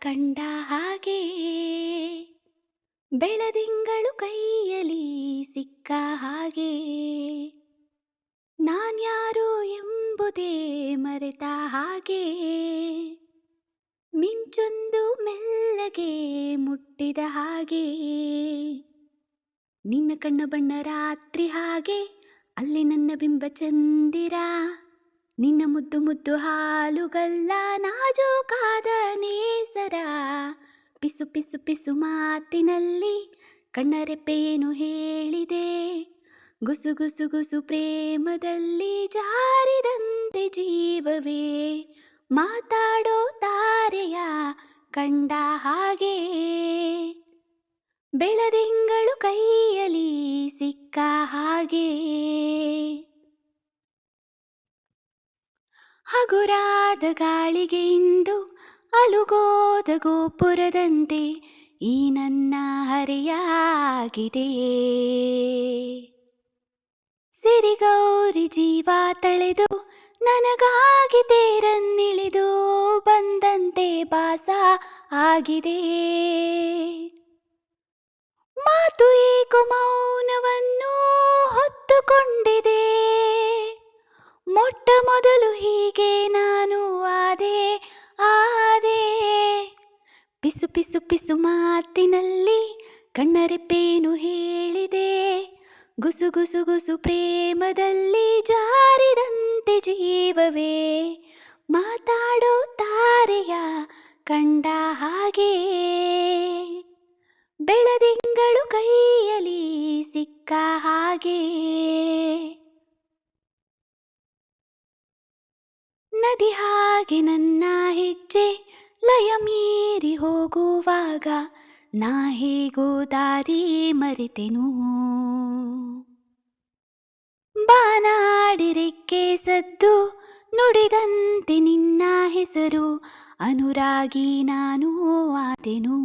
ಕಂಡ ಹಾಗೆ ಬೆಳದಿಂಗಳು ಕೈಯಲ್ಲಿ ಸಿಕ್ಕ ಹಾಗೆ ನಾನ್ಯಾರು ಎಂಬುದೇ ಮರೆತ ಹಾಗೆ ಮಿಂಚೊಂದು ಮೆಲ್ಲಗೆ ಮುಟ್ಟಿದ ಹಾಗೆ ನಿನ್ನ ಕಣ್ಣ ಬಣ್ಣ ರಾತ್ರಿ ಹಾಗೆ ಅಲ್ಲಿ ನನ್ನ ಬಿಂಬ ಚಂದಿರ ನಿನ್ನ ಮುದ್ದು ಮುದ್ದು ಹಾಲುಗಲ್ಲ ನಾಜೂಕಾದ ನೇಸರ ಪಿಸು ಪಿಸು ಪಿಸು ಮಾತಿನಲ್ಲಿ ಕಣ್ಣರೆಪ್ಪೆಯೇನು ಹೇಳಿದೆ ಗುಸು ಗುಸು ಗುಸು ಪ್ರೇಮದಲ್ಲಿ ಜಾರಿದಂತೆ ಜೀವವೇ ಮಾತಾಡೋ ತಾರೆಯ ಕಂಡ ಹಾಗೆ ಬೆಳದಿಂಗಳು ಕೈಯಲ್ಲಿ ಸಿಕ್ಕ ಹಾಗೆ ಹಗುರಾದ ಗಾಳಿಗೆ ಇಂದು ಅಲುಗೋದ ಗೋಪುರದಂತೆ ಈ ನನ್ನ ಹರೆಯಾಗಿದೆ ಸಿರಿಗೌರಿ ಜೀವ ತಳೆದು ನನಗಾಗಿ ತೇರನ್ನಿಳಿದು ಬಂದಂತೆ ಭಾಸ ಆಗಿದೆ ಮಾತು ಏಕೋ ಮೌನವನ್ನು ಹೊತ್ತುಕೊಂಡಿದೆ ಮೊಟ್ಟ ಮೊದಲು ಹೀಗೆ ನಾನು ಆದೆ ಪಿಸು ಪಿಸು ಪಿಸು ಮಾತಿನಲ್ಲಿ ಕಣ್ಣರೆಪ್ಪೇನು ಹೇಳಿದೆ ಗುಸು ಗುಸು ಗುಸು ಪ್ರೇಮದಲ್ಲಿ ಜಾರಿದಂತೆ ಜೀವವೇ ಮಾತಾಡೋ ತಾರೆಯ ಕಂಡ ಹಾಗೆ ಬೆಳದಿಂಗಳು ಕೈಯಲ್ಲಿ ಸಿಕ್ಕ ಹಾಗೆ ನದಿ ಹಾಗೆ ನನ್ನ ಹೆಜ್ಜೆ ಲಯ ಮೀರಿ ಹೋಗುವಾಗ ನಾ ಹೇಗೋ ದಾರಿ ಮರೆತೆನು ಬಾನಾಡಿರೆಕ್ಕೆ ಸದ್ದು ನುಡಿದಂತೆ ನಿನ್ನ ಹೆಸರು ಅನುರಾಗಿ ನಾನು ಆದೆನು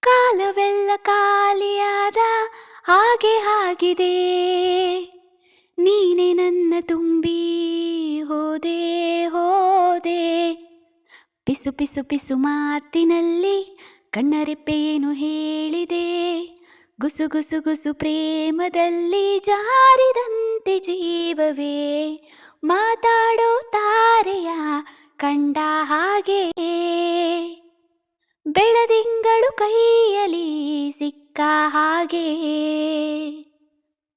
ಕಾಲವೆಲ್ಲ ಖಾಲಿಯಾದ ಹಾಗೆ ಆಗಿದೆ ನೀನೆ ನನ್ನ ತುಂಬಿ ಹೋದೆ ಪಿಸು ಪಿಸು ಪಿಸು ಮಾತಿನಲ್ಲಿ ಕಣ್ಣರೆಪ್ಪೆಯೇನು ಹೇಳಿದೆ ಗುಸು ಗುಸು ಗುಸು ಪ್ರೇಮದಲ್ಲಿ ಜಾರಿದಂತೆ ಜೀವವೇ ಮಾತಾಡೋ ತಾರೆಯ ಕಂಡ ಹಾಗೆ ಬೆಳದಿಂಗಳು ಕೈಯಲ್ಲಿ ಸಿಕ್ಕ ಹಾಗೆ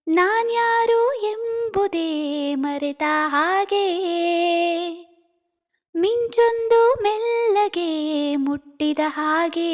ನಾನ್ಯಾರು ಎಂಬುದೇ ಮರೆತ ಹಾಗೆ ಮಿಂಚೊಂದು ಮೆಲ್ಲಗೆ ಮುಟ್ಟಿದ ಹಾಗೆ